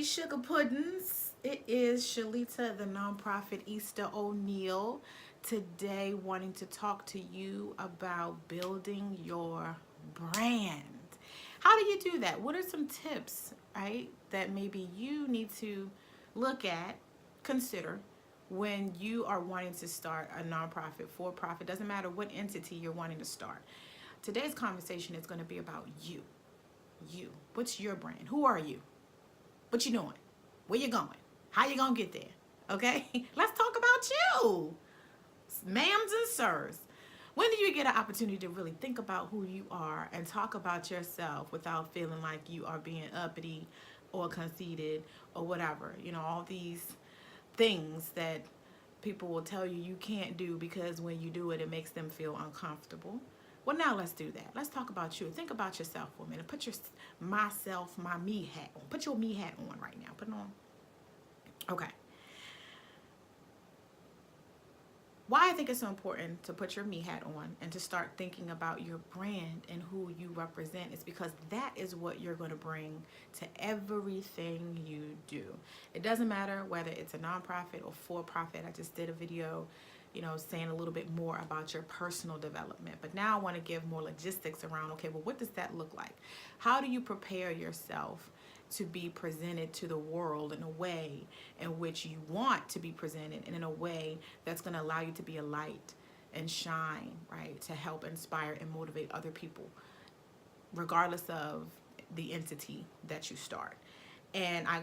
Sugar Puddings. It is Shalita, the nonprofit Easter O'Neill. Today, wanting to talk to you about building your brand. How do you do that? What are some tips, right, that maybe you need to look at, consider when you are wanting to start a nonprofit, for profit, doesn't matter what entity you're wanting to start. Today's conversation is going to be about you. You. What's your brand? Who are you? What you doing? Where you going? How you gonna get there? Okay? Let's talk about you, ma'ams and sirs. When do you get an opportunity to really think about who you are and talk about yourself without feeling like you are being uppity or conceited or whatever? You know, all these things that people will tell you can't do because when you do it, it makes them feel uncomfortable. Well, now let's do that. Let's talk about you. Think about yourself for a minute. Put your myself, my me hat on. Put your me hat on right now. Put it on. Okay. Why I think it's so important to put your me hat on and to start thinking about your brand and who you represent is because that is what you're going to bring to everything you do. It doesn't matter whether it's a nonprofit or for profit. I just did a video, saying a little bit more about your personal development. But now I want to give more logistics around, okay, well, what does that look like? How do you prepare yourself to be presented to the world in a way in which you want to be presented and in a way that's going to allow you to be a light and shine, right? To help inspire and motivate other people, regardless of the entity that you start. And I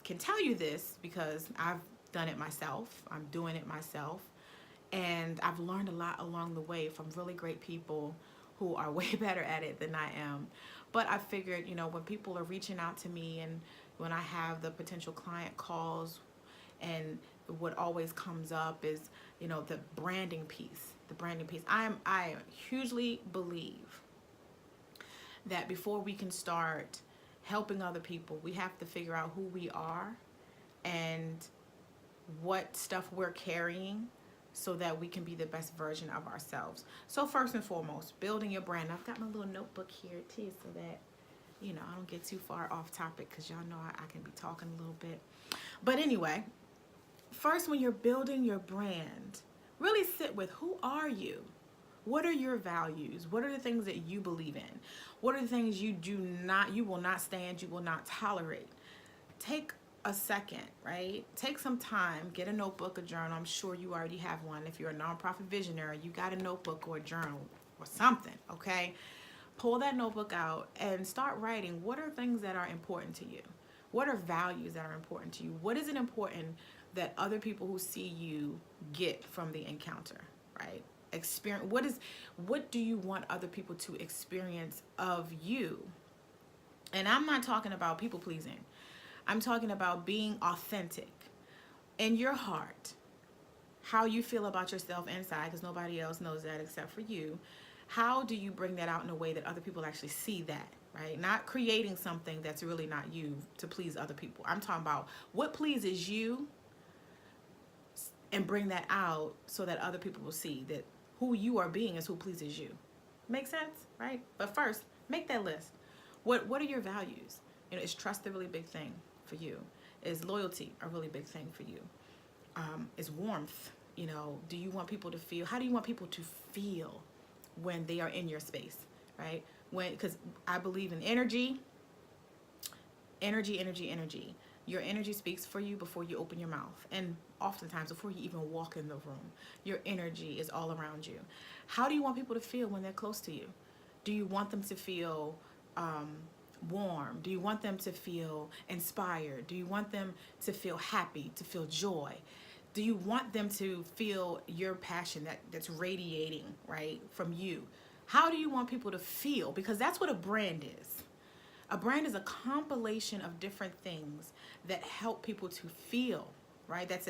can tell you this because I've done it myself. I'm doing it myself. And I've learned a lot along the way from really great people who are way better at it than I am. But I figured, when people are reaching out to me and when I have the potential client calls, and what always comes up is, the branding piece. I hugely believe that before we can start helping other people, we have to figure out who we are and what stuff we're carrying so that we can be the best version of ourselves. So first and foremost, building your brand. I've got my little notebook here too so that, I don't get too far off topic because y'all know I can be talking a little bit. But anyway, first when you're building your brand, really sit with who are you? What are your values? What are the things that you believe in? What are the things you will not stand, you will not tolerate? Take a second, right? Take some time, get a notebook, a journal. I'm sure you already have one. If you're a nonprofit visionary, you got a notebook or a journal or something, okay? Pull that notebook out and start writing. What are things that are important to you? What are values that are important to you? What is it important that other people who see you get from the encounter, right? What do you want other people to experience of you? And I'm not talking about people pleasing. I'm talking about being authentic in your heart, how you feel about yourself inside, because nobody else knows that except for you. How do you bring that out in a way that other people actually see that, right? Not creating something that's really not you to please other people. I'm talking about what pleases you and bring that out so that other people will see that who you are being is who pleases you. Make sense, right? But first, make that list. What are your values? Is trust a really big thing for you? Is loyalty a really big thing for you? Is warmth? Do you want people to feel? How do you want people to feel when they are in your space, right? Because I believe in energy. Your energy speaks for you before you open your mouth, and oftentimes before you even walk in the room. Your energy is all around you. How do you want people to feel when they're close to you? Do you want them to feel warm? Do you want them to feel inspired? Do you want them to feel happy, to feel joy? Do you want them to feel your passion that's radiating, right, from you? How do you want people to feel? Because that's what a brand is. A brand is a compilation of different things that help people to feel, right? That's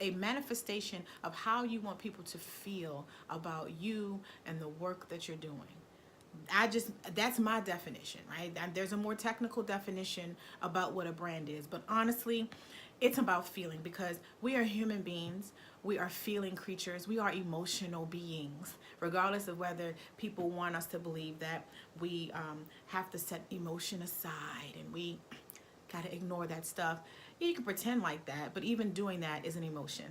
a manifestation of how you want people to feel about you and the work that you're doing. That's my definition, right? There's a more technical definition about what a brand is, but honestly, it's about feeling, because we are human beings. We are feeling creatures. We are emotional beings, regardless of whether people want us to believe that we have to set emotion aside and we got to ignore that stuff. You can pretend like that, but even doing that is an emotion.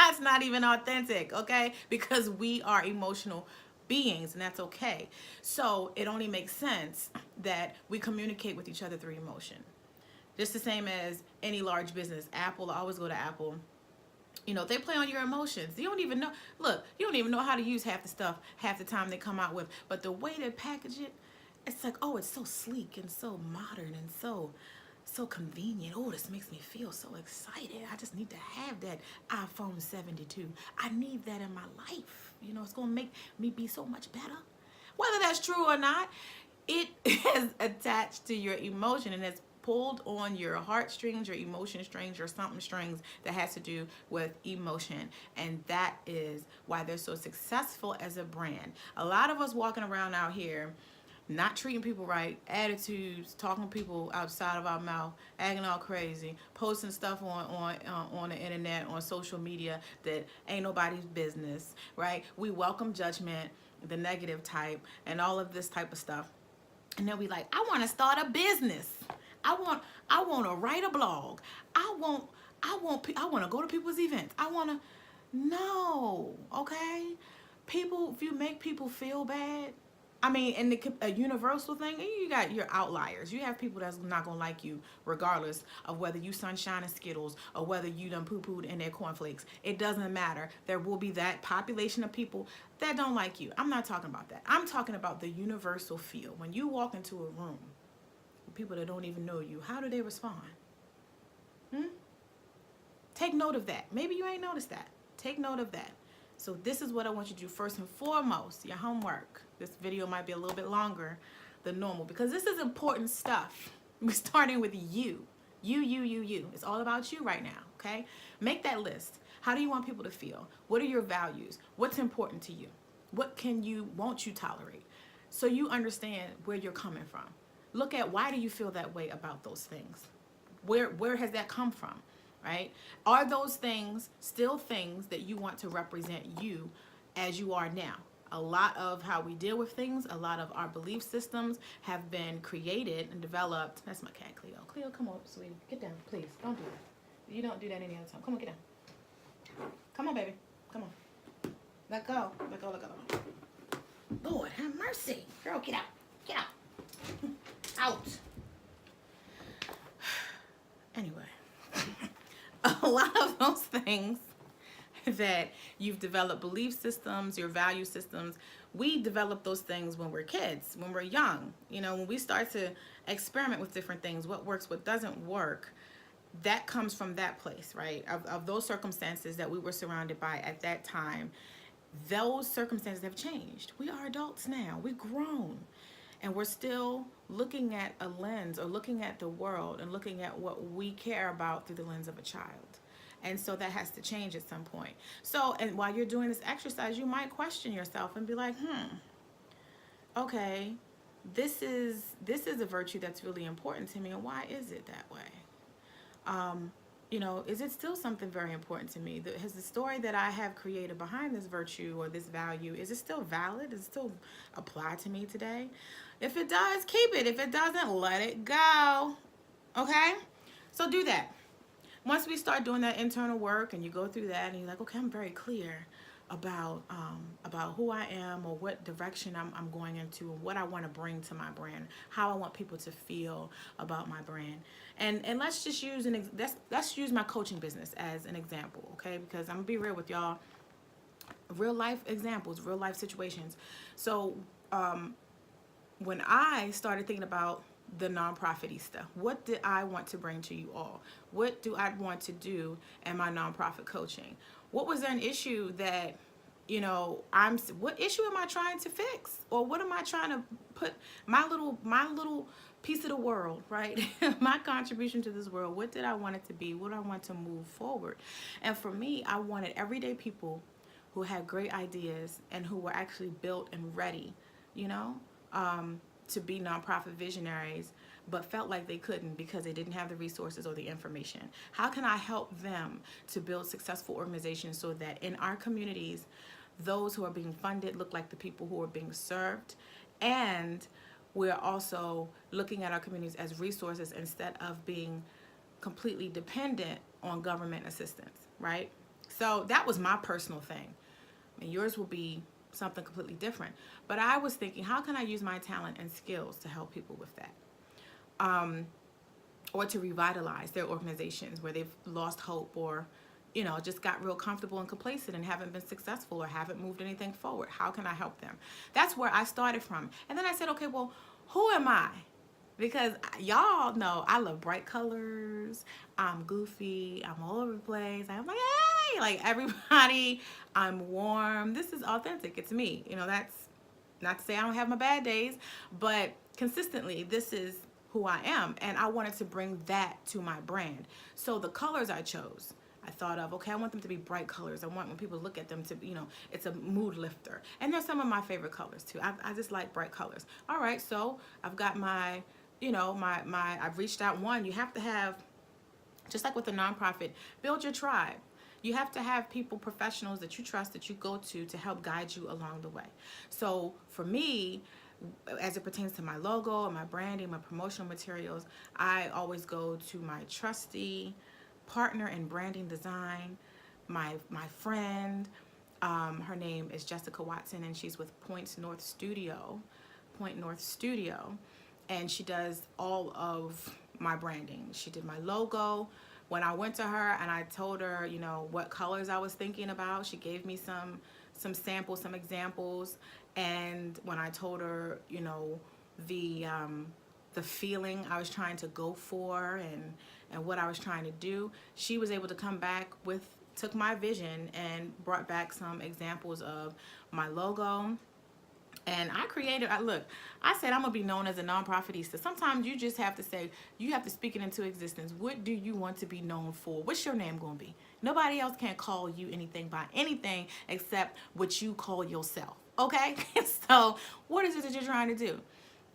It's not even authentic, okay? Because we are emotional beings, and that's okay. So it only makes sense that we communicate with each other through emotion. Just the same as any large business. Apple, I always go to Apple. You know, they play on your emotions. You don't even know. Look, you don't even know how to use half the stuff half the time they come out with. But the way they package it, it's like, oh, it's so sleek and so modern and so convenient. Oh, this makes me feel so excited. I just need to have that iPhone 72. I need that in my life. You know, it's going to make me be so much better. Whether that's true or not, it is attached to your emotion, and it's pulled on your heartstrings, your emotion strings, your something strings that has to do with emotion. And that is why they're so successful as a brand. A lot of us walking around out here not treating people right, attitudes, talking to people outside of our mouth, acting all crazy, posting stuff on the internet, on social media that ain't nobody's business, right? We welcome judgment, the negative type, and all of this type of stuff. And then we like, I want to start a business. I want to write a blog. I want to go to people's events. No, okay? People, if you make people feel bad, I mean, and a universal thing, you got your outliers. You have people that's not going to like you regardless of whether you sunshine and Skittles or whether you done poo-pooed in their cornflakes. It doesn't matter. There will be that population of people that don't like you. I'm not talking about that. I'm talking about the universal feel. When you walk into a room with people that don't even know you, how do they respond? Take note of that. Maybe you ain't noticed that. Take note of that. So this is what I want you to do first and foremost, your homework. This video might be a little bit longer than normal because this is important stuff. We're starting with you. You. It's all about you right now, okay? Make that list. How do you want people to feel? What are your values? What's important to you? What won't you tolerate? So you understand where you're coming from. Look at why do you feel that way about those things? Where has that come from? Right? Are those things still things that you want to represent you as you are now? A lot of how we deal with things, a lot of our belief systems have been created and developed. That's my cat, Cleo. Cleo, come on, sweetie. Get down, please. Don't do that. You don't do that any other time. Come on, get down. Come on, baby. Come on. Let go. Let go, let go. Lord, have mercy. Girl, get out. Get out. Out. Anyway. A lot of those things that you've developed, belief systems, your value systems, we develop those things when we're kids, when we're young. You know, when we start to experiment with different things, what works, what doesn't work, that comes from that place, right? Of those circumstances that we were surrounded by at that time. Those circumstances have changed. We are adults now. We've grown. And we're still looking at a lens or looking at the world and looking at what we care about through the lens of a child. And so that has to change at some point. So, and while you're doing this exercise, you might question yourself and be like, okay, this is a virtue that's really important to me, and why is it that way? You know, is it still something very important to me? Has the story that I have created behind this virtue or this value, is it still valid? Does it still apply to me today? If it does, keep it. If it doesn't, let it go. Okay? So do that. Once we start doing that internal work and you go through that and you're like, okay, I'm very clear about who I am or what direction I'm going into and what I want to bring to my brand, how I want people to feel about my brand. And let's just use let's use my coaching business as an example, okay? Because I'm gonna be real with y'all. Real life examples, real life situations. So when I started thinking about the nonprofitista, what did I want to bring to you all? What do I want to do in my nonprofit coaching? What was an issue that, you know, what issue am I trying to fix? Or what am I trying to put my little piece of the world, right? My contribution to this world. What did I want it to be? What do I want to move forward? And for me, I wanted everyday people who had great ideas and who were actually built and ready, you know, to be nonprofit visionaries, but felt like they couldn't because they didn't have the resources or the information. How can I help them to build successful organizations so that in our communities, those who are being funded look like the people who are being served, and we're also looking at our communities as resources instead of being completely dependent on government assistance, right? So that was my personal thing. And yours will be something completely different. But I was thinking, how can I use my talent and skills to help people with that? Or to revitalize their organizations where they've lost hope, or just got real comfortable and complacent and haven't been successful or haven't moved anything forward. How can I help them? That's where I started from. And then I said, okay, well, who am I? Because y'all know I love bright colors. I'm goofy. I'm all over the place. I'm like, hey, like everybody. I'm warm. This is authentic. It's me. That's not to say I don't have my bad days, but consistently, this is who I am. And I wanted to bring that to my brand. So the colors I chose, I thought of, okay, I want them to be bright colors. I want when people look at them to, it's a mood lifter. And they're some of my favorite colors too. I just like bright colors. All right, so I've got my, I've reached out. One, you have to have, just like with a nonprofit, build your tribe. You have to have people, professionals that you trust, that you go to help guide you along the way. So for me, as it pertains to my logo and my branding, my promotional materials, I always go to my trusty partner in branding design, my friend. Her name is Jessica Watson, and she's with Point North Studio, and she does all of my branding. She did my logo. When I went to her and I told her, what colors I was thinking about, she gave me some samples, some examples. And when I told her, the feeling I was trying to go for and what I was trying to do, she was able to come back took my vision and brought back some examples of my logo. And I said I'm gonna be known as a nonprofitista. Sometimes you just have to say, you have to speak it into existence. What do you want to be known for? What's your name gonna be? Nobody else can call you anything by anything except what you call yourself. Okay? So what is it that you're trying to do?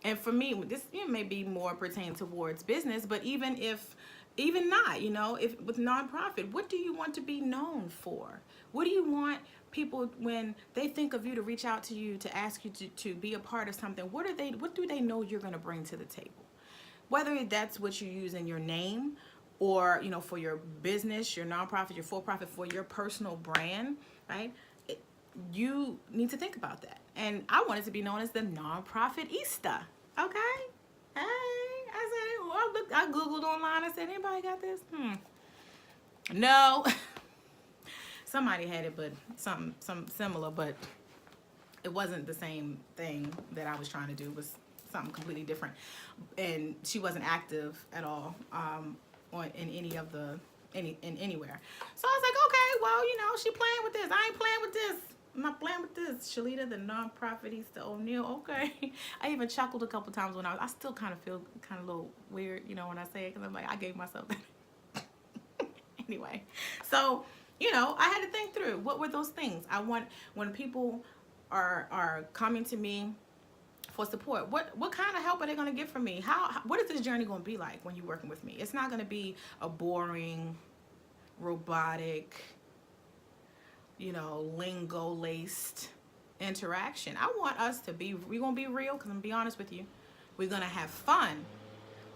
And for me, this may be more pertaining towards business, but even not, if with nonprofit, what do you want to be known for? What do you want people, when they think of you, to reach out to you, to ask you to be a part of something? What do they know you're going to bring to the table? Whether that's what you use in your name, or for your business, your nonprofit, your for-profit, for your personal brand, right? You need to think about that. And I wanted to be known as the nonprofitista. Okay? Hey, I Googled online. I said, anybody got this? No. Somebody had it, but some similar, but it wasn't the same thing that I was trying to do. It was something completely different. And she wasn't active at all in any of anywhere. So I was like, okay, well, she playing with this. I ain't playing with this. I'm not playing with this. Shalita, the nonprofitista O'Neal. Okay. I even chuckled a couple times when I still kind of feel kind of a little weird, when I say it, because I'm like, I gave myself that. Anyway, so, I had to think through, what were those things I want when people are coming to me for support? What kind of help are they going to get from me? What is this journey going to be like when you're working with me? It's not going to be a boring, robotic, lingo-laced interaction. I want us to be, we're going to be real, because I'm going to be honest with you. We're going to have fun,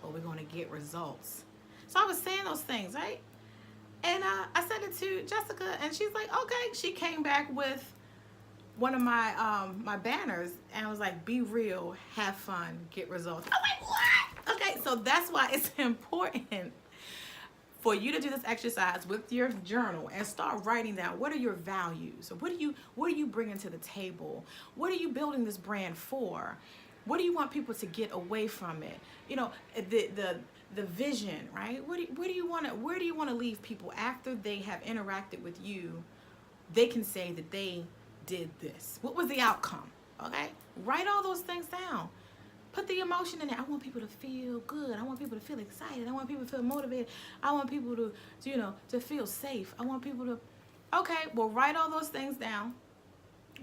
but we're going to get results. So I was saying those things, right? And I said it to Jessica, and she's like, okay. She came back with one of my my banners, and I was like, be real, have fun, get results. I'm like, what? Okay, so that's why it's important for you to do this exercise with your journal and start writing down, what are your values? What are you bringing to the table? What are you building this brand for? What do you want people to get away from it? The vision, right? Where do you want to leave people after they have interacted with you? They can say that they did this. What was the outcome? Okay? Write all those things down. Put the emotion in there. I want people to feel good. I want people to feel excited. I want people to feel motivated. I want people to to feel safe. I want people to, okay, well, write all those things down.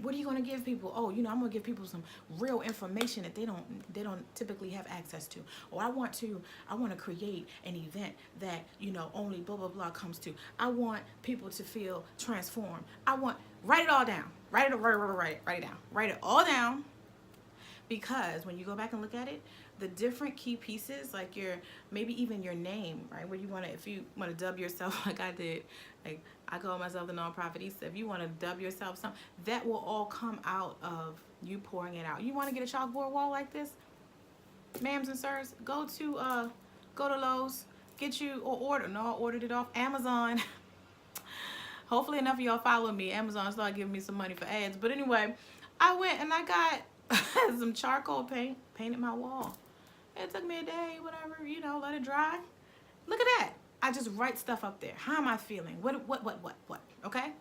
What are you going to give people? Oh, I'm going to give people some real information that they don't typically have access to. Or I want to create an event that, only blah, blah, blah comes to. I want people to feel transformed. Write it all down. Write it down. Write it all down. Because when you go back and look at it, the different key pieces, like your, maybe even your name, right? Where you want to, if you want to dub yourself like I did, like I call myself the nonprofitista. If you want to dub yourself something, that will all come out of you pouring it out. You want to get a chalkboard wall like this, ma'ams and sirs, go to Lowe's, get you, or order. No, I ordered it off Amazon. Hopefully enough of y'all follow me. Amazon started giving me some money for ads. But anyway, I went and I got some charcoal paint, painted my wall. It took me a day, whatever, you know, let it dry. Look at that. I just write stuff up there. How am I feeling? What? Okay?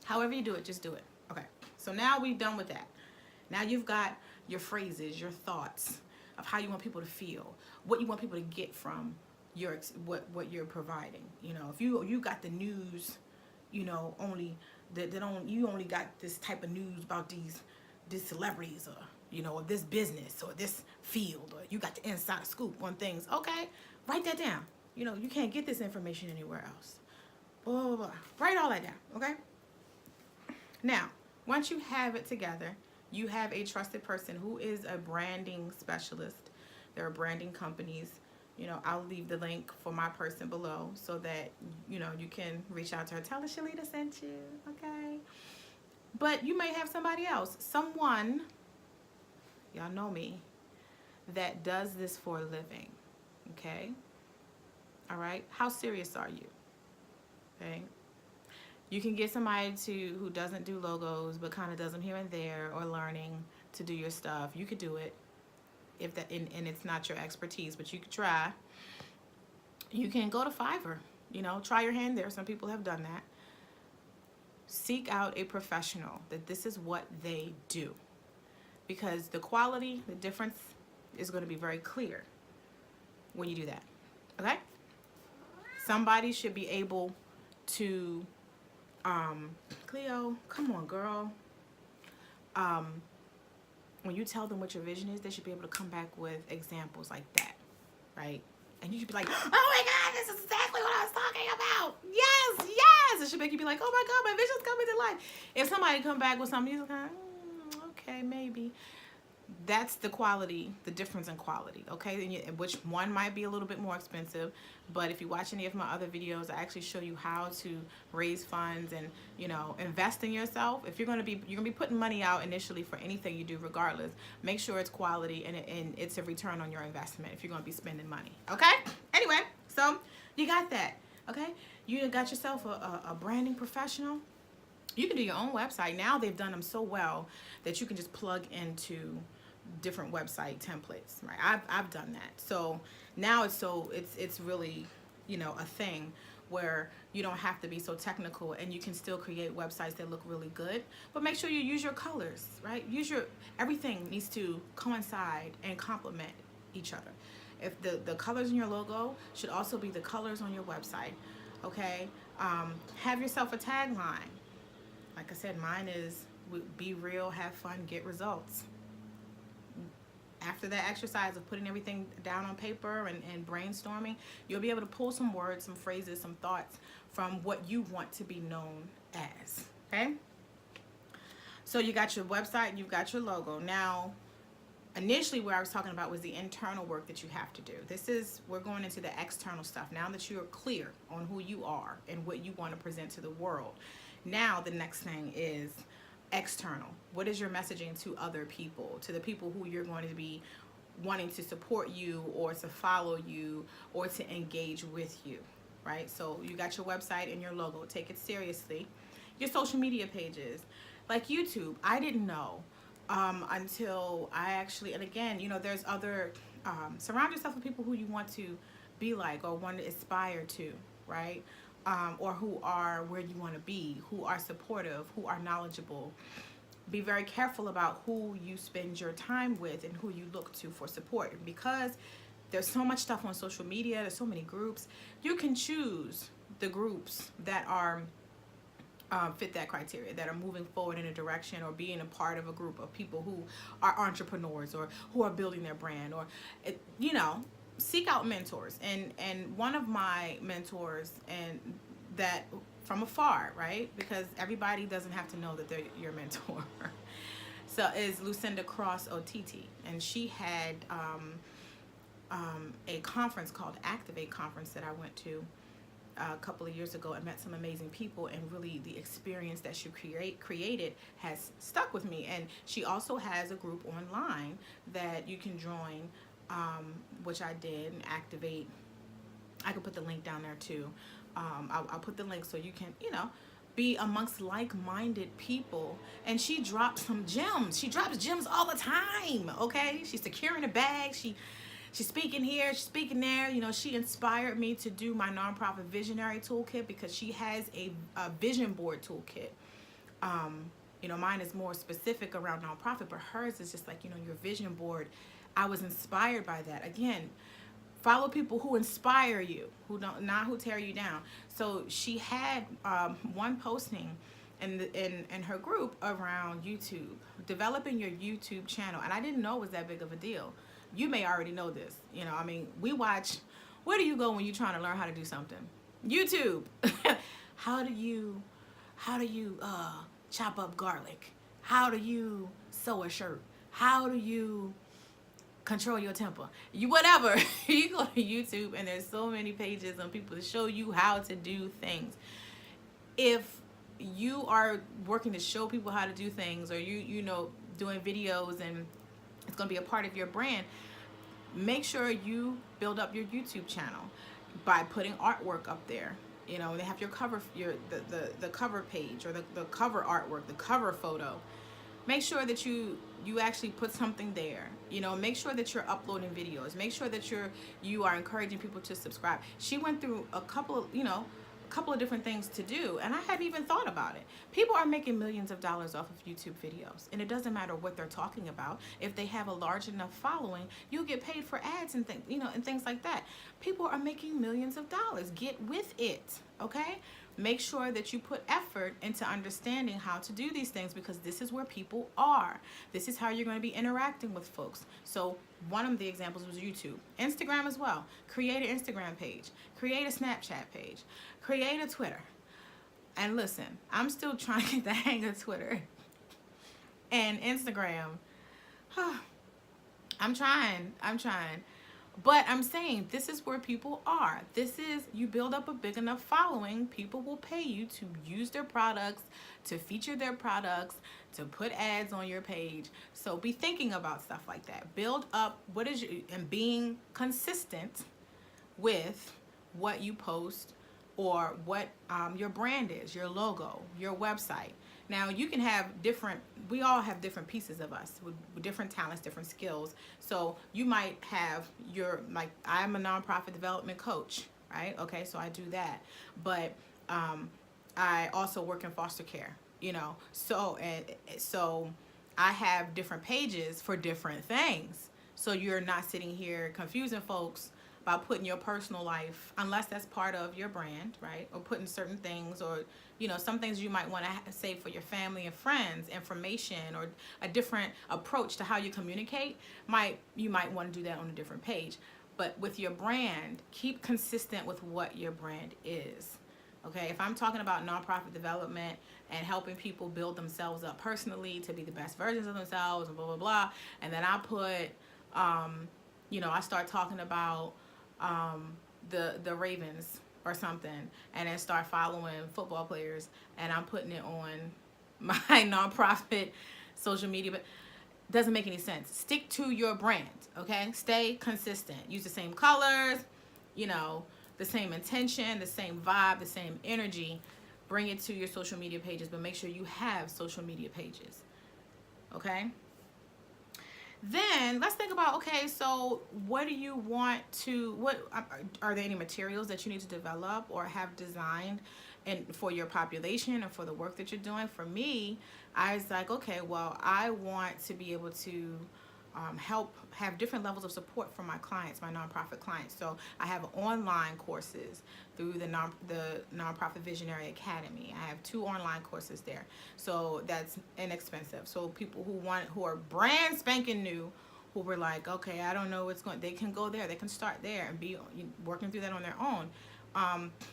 However you do it, just do it. Okay. So now we've done with that. Now you've got your phrases, your thoughts of how you want people to feel, what you want people to get from your what you're providing. You know, if you got the news, you know, only you only got this type of news about these celebrities, or you know, or this business or this field, or you got the inside scoop on things. Okay, write that down. You know, you can't get this information anywhere else. Blah, blah, blah. Write all that down. Okay. Now, once you have it together, you have a trusted person who is a branding specialist. There are branding companies. You know, I'll leave the link for my person below so that, you know, you can reach out to her. Tell her Shalita sent you, okay? But you may have somebody else, someone, y'all know me, that does this for a living, okay? All right? How serious are you, okay? You can get somebody who doesn't do logos but kind of does them here and there, or learning to do your stuff. You could do it. If that and it's not your expertise, but you could try. You can go to Fiverr, you know, try your hand there. Some people have done that. Seek out a professional that this is what they do, because the quality, the difference is going to be very clear when you do that. Okay? Somebody should be able to Cleo, come on, girl. When you tell them what your vision is, they should be able to come back with examples like that, right? And you should be like, oh my God, this is exactly what I was talking about. Yes, yes. It should make you be like, oh my God, my vision's coming to life. If somebody come back with something, you're like, okay, maybe. That's the quality, the difference in quality, okay? Which one might be a little bit more expensive, but if you watch any of my other videos, I actually show you how to raise funds and, you know, invest in yourself. If you're gonna be putting money out initially for anything you do, regardless, make sure it's quality and it's a return on your investment if you're gonna be spending money, okay? Anyway, so you got that, okay? You got yourself a branding professional. You can do your own website. Now they've done them so well that you can just plug into different website templates, right? I've done that. So now it's really, you know, a thing where you don't have to be so technical and you can still create websites that look really good. But make sure you use your colors, right? Everything needs to coincide and complement each other. If the colors in your logo should also be the colors on your website, okay? Have yourself a tagline. Like I said, mine is be real, have fun, get results. After that exercise of putting everything down on paper and brainstorming, you'll be able to pull some words, some phrases, some thoughts from what you want to be known as, okay? So you got your website, you've got your logo. Now, initially what I was talking about was the internal work that you have to do. We're going into the external stuff. Now that you're clear on who you are and what you want to present to the world, now the next thing is external. What is your messaging to other people, to the people who you're going to be wanting to support you or to follow you or to engage with you, right? So you got your website and your logo. Take it seriously. Your social media pages, like YouTube. I didn't know until I actually, and again, you know, there's other, surround yourself with people who you want to be like or want to aspire to, right? Or who are where you want to be, who are supportive, who are knowledgeable. Be very careful about who you spend your time with and who you look to for support. Because there's so much stuff on social media, there's so many groups, you can choose the groups that are fit that criteria, that are moving forward in a direction or being a part of a group of people who are entrepreneurs or who are building their brand, or, you know, seek out mentors. And one of my mentors, and that from afar, right? Because everybody doesn't have to know that they're your mentor. So is Lucinda Cross OTT, and she had a conference called Activate Conference that I went to a couple of years ago and met some amazing people, and really the experience that she created has stuck with me. And she also has a group online that you can join, which I did, and Activate. I can put the link down there too. I'll put the link so you can, be amongst like-minded people. And she drops some gems. She drops gems all the time, okay? She's securing a bag. She's speaking here, she's speaking there. She inspired me to do my nonprofit visionary toolkit, because she has a vision board toolkit. Mine is more specific around nonprofit, but hers is just like, your vision board. I was inspired by that. Again, follow people who inspire you, not who tear you down. So she had one posting in her group around YouTube, developing your YouTube channel, and I didn't know it was that big of a deal. You may already know this. We watch. Where do you go when you're trying to learn how to do something? YouTube. How do you chop up garlic? How do you sew a shirt? How do you control your temper? Whatever. You go to YouTube and there's so many pages on people to show you how to do things. If you are working to show people how to do things, or doing videos, and it's going to be a part of your brand, make sure you build up your YouTube channel by putting artwork up there. They have your cover, the cover page, or the cover artwork, the cover photo. Make sure that you actually put something there. Make sure that you're uploading videos. Make sure that you are encouraging people to subscribe. She went through a couple of different things to do, and I hadn't even thought about it. People are making millions of dollars off of YouTube videos, and it doesn't matter what they're talking about. If they have a large enough following, you'll get paid for ads and things, and things like that. People are making millions of dollars. Get with it, okay? Make sure that you put effort into understanding how to do these things, because this is where people are. This is how you're going to be interacting with folks. So one of the examples was YouTube. Instagram as well. Create an Instagram page. Create a Snapchat page. Create a Twitter. And listen, I'm still trying to get the hang of Twitter and Instagram. I'm trying. But I'm saying this is where people are. You build up a big enough following, people will pay you to use their products, to feature their products, to put ads on your page. So be thinking about stuff like that. Build up and being consistent with what you post, or what your brand is, your logo, your website. Now, you can have we all have different pieces of us with different talents, different skills. So you might have I'm a nonprofit development coach, right? Okay, so I do that. But I also work in foster care, So I have different pages for different things. So you're not sitting here confusing folks by putting your personal life, unless that's part of your brand, right? Or putting certain things, or some things you might want to say for your family and friends, information, or a different approach to how you communicate. You might want to do that on a different page. But with your brand, keep consistent with what your brand is. Okay, if I'm talking about nonprofit development and helping people build themselves up personally to be the best versions of themselves, and blah blah blah, and then I put I start talking about the Ravens or something, and then start following football players, and I'm putting it on my nonprofit social media, but it doesn't make any sense. Stick to your brand, okay? Stay consistent. Use the same colors, the same intention, the same vibe, the same energy. Bring it to your social media pages, but make sure you have social media pages, okay? Then let's think about, okay, so what do you want to, are there any materials that you need to develop or have designed for your population or for the work that you're doing? For me, I was like, okay, well, I want to be able to help have different levels of support from my clients, my nonprofit clients. So I have online courses through the Nonprofit Visionary Academy. I have 2 online courses there. So that's inexpensive. So people who are brand spanking new, who were like, okay, I don't know what's going, they can go there, they can start there and be working through that on their own.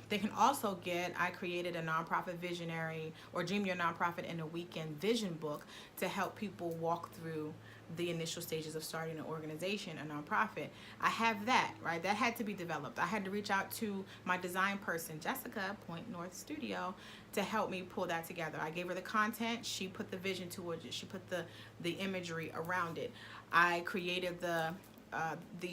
They can also get, I created a nonprofit visionary or Dream Your Nonprofit in a Weekend vision book to help people walk through the initial stages of starting an organization, a nonprofit. I have that, right? That had to be developed. I had to reach out to my design person, Jessica, Point North Studio, to help me pull that together. I gave her the content. She put the vision towards it. She put the imagery around it. I created the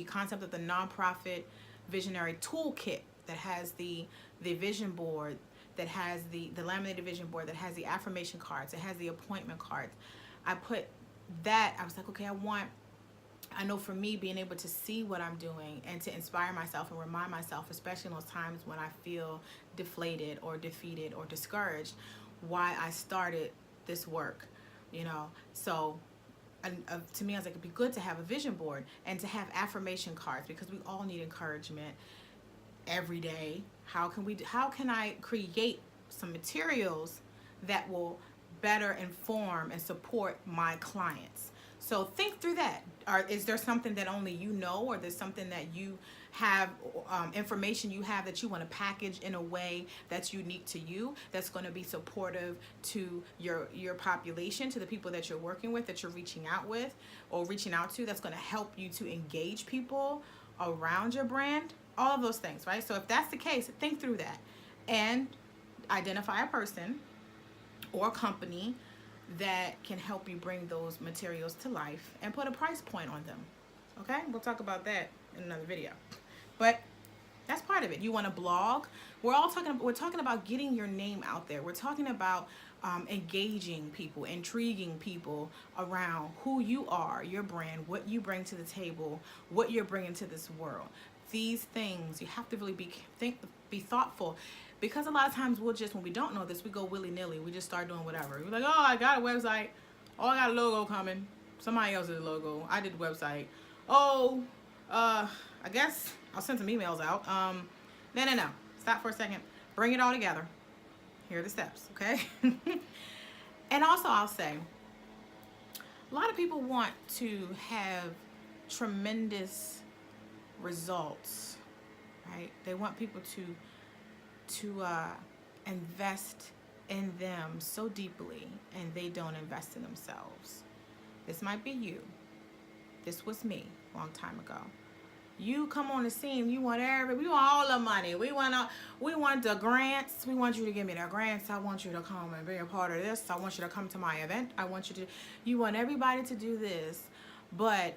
concept of the nonprofit visionary toolkit that has the vision board, that has the laminated vision board, that has the affirmation cards, it has the appointment cards. I put that, I was like, okay, I know for me, being able to see what I'm doing and to inspire myself and remind myself, especially in those times when I feel deflated or defeated or discouraged, why I started this work, you know. So to me, I was like, it'd be good to have a vision board and to have affirmation cards, because we all need encouragement every day. How can I create some materials that will better inform and support my clients? So think through that. Is there something that only you know, or there's something that you have, information you have that you want to package in a way that's unique to you, that's going to be supportive to your population, to the people that you're working with, that you're reaching out with or reaching out to, that's going to help you to engage people around your brand? All of those things, right? So if that's the case, think through that and identify a person or company that can help you bring those materials to life and put a price point on them. Okay, we'll talk about that in another video, but that's part of it. You want to blog? We're talking about getting your name out there. We're talking about engaging people, intriguing people around who you are, your brand, what you bring to the table, what you're bringing to this world. These things, you have to really be thoughtful, because a lot of times when we don't know this, we go willy-nilly. We just start doing whatever. We're like, oh, I got a website. Oh, I got a logo coming. Somebody else's logo. I did the website. Oh, I guess I'll send some emails out. No. Stop for a second. Bring it all together. Here are the steps, okay? And also, I'll say, a lot of people want to have tremendous results, right? They want people to invest in them so deeply, and they don't invest in themselves. This might be you. This was me a long time ago. You come on the scene, we want all the money. We want the grants. We want you to give me the grants. I want you to come and be a part of this. I want you to come to my event. You want everybody to do this, but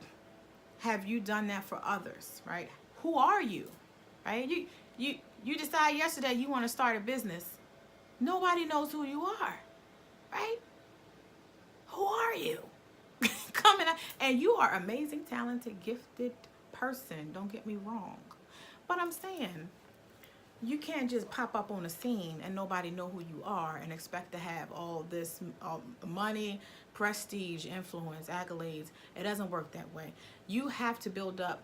have you done that for others, right? Who are you, right? You decide yesterday you want to start a business. Nobody knows who you are, right? Who are you? Coming up, and you are amazing, talented, gifted person. Don't get me wrong, but I'm saying you can't just pop up on a scene and nobody know who you are and expect to have all this money, prestige, influence, accolades. It doesn't work that way. You have to build up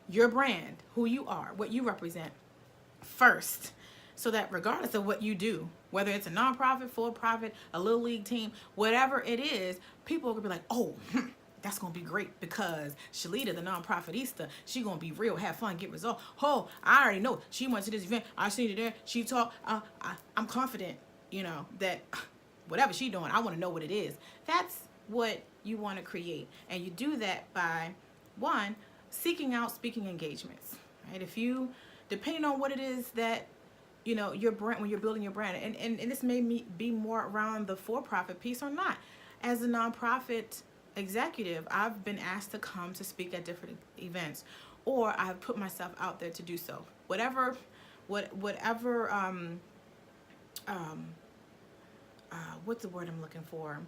your brand, who you are, what you represent first, so that regardless of what you do, whether it's a nonprofit, for-profit, a little league team, whatever it is, people are gonna be like, oh, that's gonna be great because Shalita, the nonprofitista, she gonna be real, have fun, get results. Oh, I already know she went to this event, I seen her there, she talked. I'm confident, that whatever she doing, I want to know what it is. That's what you want to create, and you do that by, one, seeking out speaking engagements, right? If you, depending on what it is that your brand, when you're building your brand, and this may be more around the for-profit piece or not. As a nonprofit executive, I've been asked to come to speak at different events, or I've put myself out there to do so. Whatever, what's the word I'm looking for?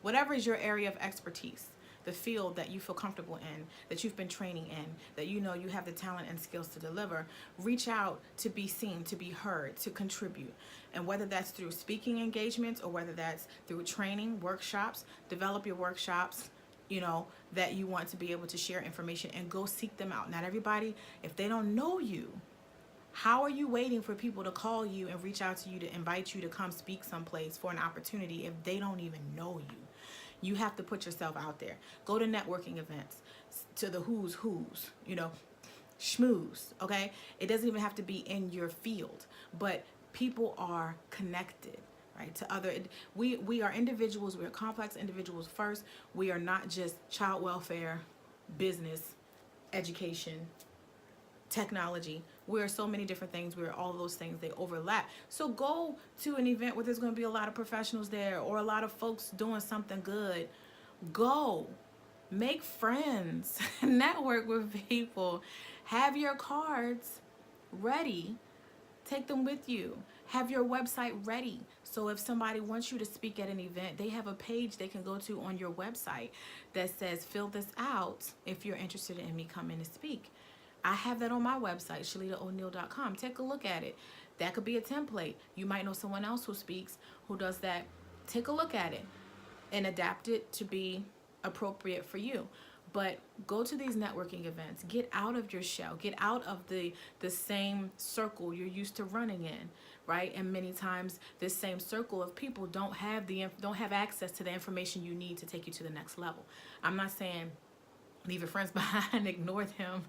Whatever is your area of expertise, the field that you feel comfortable in, that you've been training in, that you have the talent and skills to deliver, reach out to be seen, to be heard, to contribute. And whether that's through speaking engagements or whether that's through training, workshops, develop your workshops, that you want to be able to share information, and go seek them out. Not everybody, if they don't know you, how are you waiting for people to call you and reach out to you to invite you to come speak someplace for an opportunity if they don't even know you? You have to put yourself out there. Go to networking events, to the who's, schmooze, okay? It doesn't even have to be in your field, but people are connected, right, to other. We are individuals. We are complex individuals first. We are not just child welfare, business, education, technology. We're so many different things. We're all those things, they overlap. So go to an event where there's going to be a lot of professionals there or a lot of folks doing something good. Go make friends, network with people, have your cards ready, take them with you, have your website ready. So if somebody wants you to speak at an event, they have a page they can go to on your website that says, fill this out if you're interested in me coming to speak. I have that on my website, ShalitaO'Neal.com. Take a look at it. That could be a template. You might know someone else who speaks, who does that. Take a look at it and adapt it to be appropriate for you. But go to these networking events. Get out of your shell. Get out of the same circle you're used to running in, right? And many times this same circle of people don't have access to the information you need to take you to the next level. I'm not saying leave your friends behind, ignore them,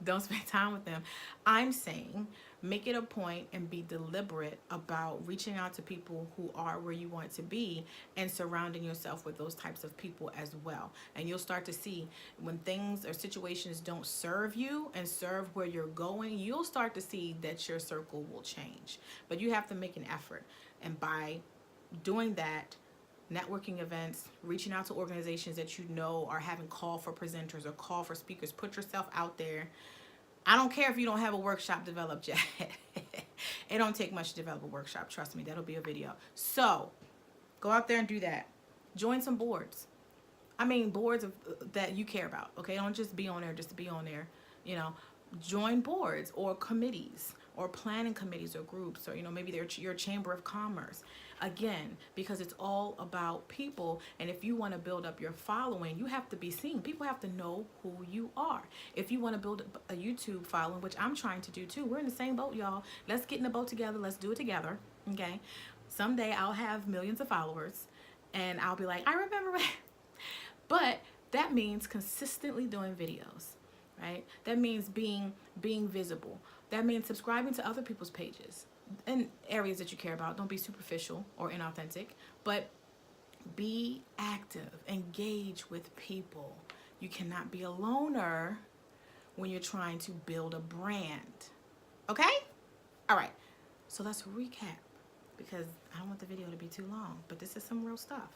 don't spend time with them. I'm saying make it a point and be deliberate about reaching out to people who are where you want to be and surrounding yourself with those types of people as well. And you'll start to see when things or situations don't serve you and serve where you're going, you'll start to see that your circle will change. But you have to make an effort. And by doing that, networking events, reaching out to organizations that you know are having call for presenters or call for speakers, put yourself out there. I don't care if you don't have a workshop developed yet. It don't take much to develop a workshop. Trust me, that'll be a video. So go out there and do that. Join some boards. I mean, boards that you care about. Okay, don't just be on there just to be on there. You know, join boards or committees or planning committees or groups, or maybe they're your chamber of commerce. Again, because it's all about people, and if you want to build up your following, you have to be seen. People have to know who you are. If you want to build a YouTube following, which I'm trying to do too, we're in the same boat, y'all. Let's get in the boat together. Let's do it together. Okay. Someday I'll have millions of followers, and I'll be like, I remember. But that means consistently doing videos, right? That means being visible. That means subscribing to other people's pages in areas that you care about. Don't be superficial or inauthentic, but be active, engage with people. You cannot be a loner when you're trying to build a brand. Okay? All right. So let's recap, because I don't want the video to be too long, but this is some real stuff.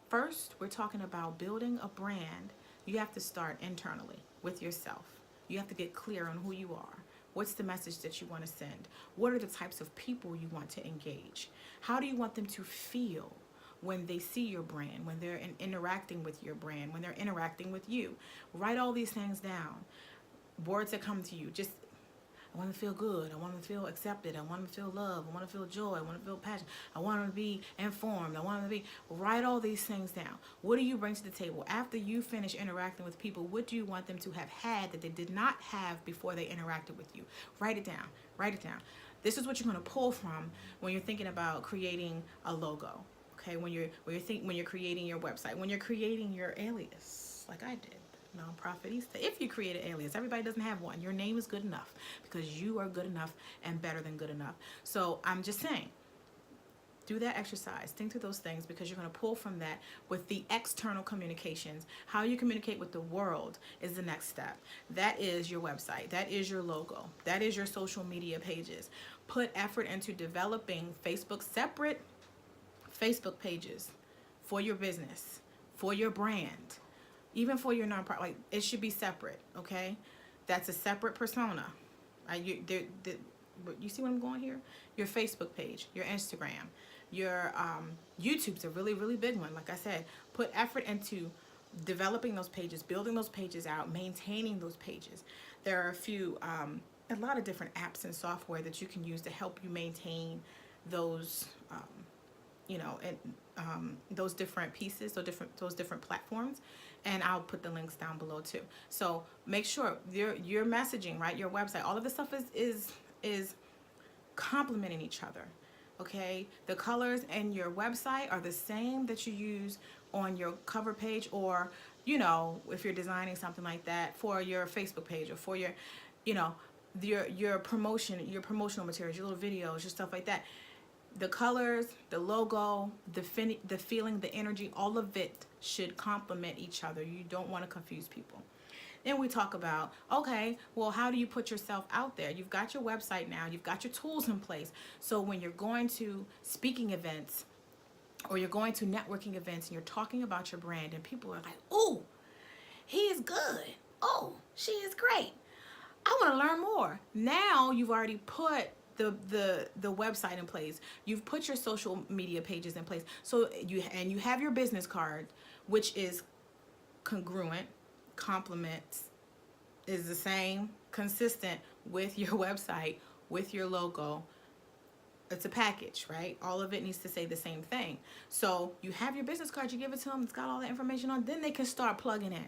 First, we're talking about building a brand. You have to start internally with yourself. You have to get clear on who you are. What's the message that you want to send? What are the types of people you want to engage? How do you want them to feel when they see your brand, when they're interacting with your brand, when they're interacting with you? Write all these things down. Words that come to you. Just, I want to feel good. I want them to feel accepted. I want them to feel love. I want to feel joy. I want to feel passion. I want them to be informed. I want them to be. Write all these things down. What do you bring to the table? After you finish interacting with people, what do you want them to have had that they did not have before they interacted with you? Write it down. Write it down. This is what you're going to pull from when you're thinking about creating a logo. Okay, when you're creating your website, when you're creating your alias, like I did. Nonprofitista. If you create an alias, everybody doesn't have one. Your name is good enough because you are good enough and better than good enough. So I'm just saying, do that exercise. Think through those things, because you're going to pull from that with the external communications. How you communicate with the world is the next step. That is your website. That is your logo. That is your social media pages. Put effort into developing separate Facebook pages for your business, for your brand. Even for your nonprofit, like, it should be separate, okay? That's a separate persona. You see what I'm going here? Your Facebook page, your Instagram, your YouTube's a really, really big one. Like I said, put effort into developing those pages, building those pages out, maintaining those pages. There are a lot of different apps and software that you can use to help you maintain those, those different pieces, those different platforms. And I'll put the links down below too. So make sure your messaging, right? Your website, all of this stuff is complementing each other. Okay, the colors in your website are the same that you use on your cover page, or if you're designing something like that for your Facebook page or for your, you know, your promotional materials, your little videos, your stuff like that. The colors, the logo, the feeling, the energy, all of it should complement each other. You don't want to confuse people. Then we talk about, okay, well, how do you put yourself out there? You've got your website now, you've got your tools in place. So when you're going to speaking events or you're going to networking events and you're talking about your brand and people are like, oh, he is good. Oh, she is great. I want to learn more. Now you've already put the website in place. You've put your social media pages in place. So you have your business card, which is congruent, complements, is the same, consistent with your website, with your logo. It's a package, right? All of it needs to say the same thing. So you have your business card, you give it to them, it's got all the information on, then they can start plugging in.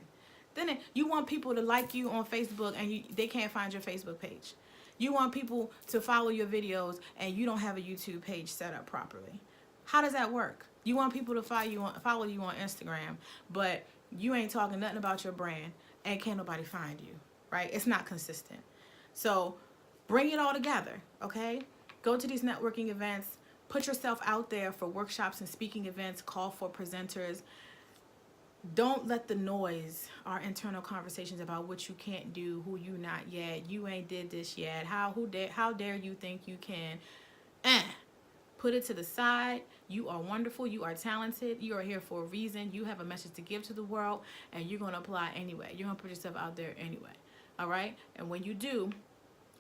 Then you want people to like you on Facebook and they can't find your Facebook page. You want people to follow your videos and you don't have a YouTube page set up properly. How does that work? You want people to follow you on Instagram, but you ain't talking nothing about your brand and can't nobody find you, right? It's not consistent. So bring it all together, okay? Go to these networking events, put yourself out there for workshops and speaking events, call for presenters. Don't let the noise, our internal conversations about what you can't do, who you not yet, you ain't did this yet, how dare you think you can, put it to the side. You are wonderful, you are talented, you are here for a reason, you have a message to give to the world, and you're going to apply anyway. You're going to put yourself out there anyway, all right? And when you do,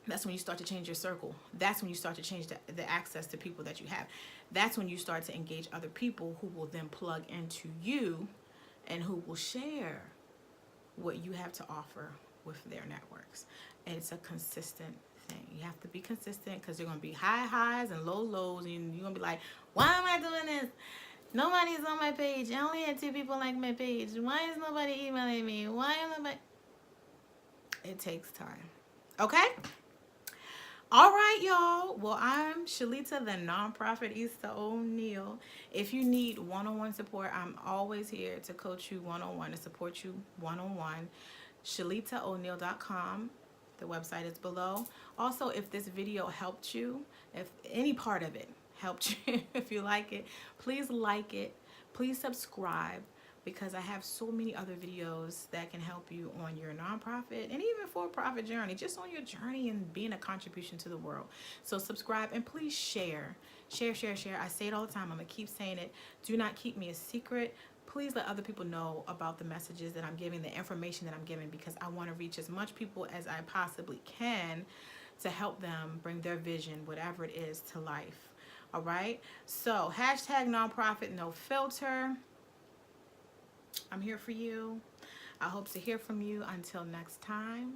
that's when you start to change your circle. That's when you start to change the access to people that you have. That's when you start to engage other people who will then plug into you and who will share what you have to offer with their networks. And it's a consistent thing. You have to be consistent because there are going to be high highs and low lows, and you're going to be like, why am I doing this? Nobody's on my page. I only had 2 people like my page. Why is nobody emailing me? Why am nobody? It takes time. Okay? All right, y'all. Well, I'm Shalita, the nonprofit Issa O'Neal. If you need one-on-one support, I'm always here to coach you one-on-one, to support you one-on-one. ShalitaO'Neal.com. The website is below. Also, if this video helped you, if any part of it helped you, if you like it, please like it. Please subscribe, because I have so many other videos that can help you on your nonprofit and even for-profit journey, just on your journey and being a contribution to the world. So subscribe and please share. Share. I say it all the time. I'm going to keep saying it. Do not keep me a secret. Please let other people know about the messages that I'm giving, the information that I'm giving, because I want to reach as much people as I possibly can to help them bring their vision, whatever it is, to life. All right? So #nonprofit_no-filter. I'm here for you. I hope to hear from you. Until next time.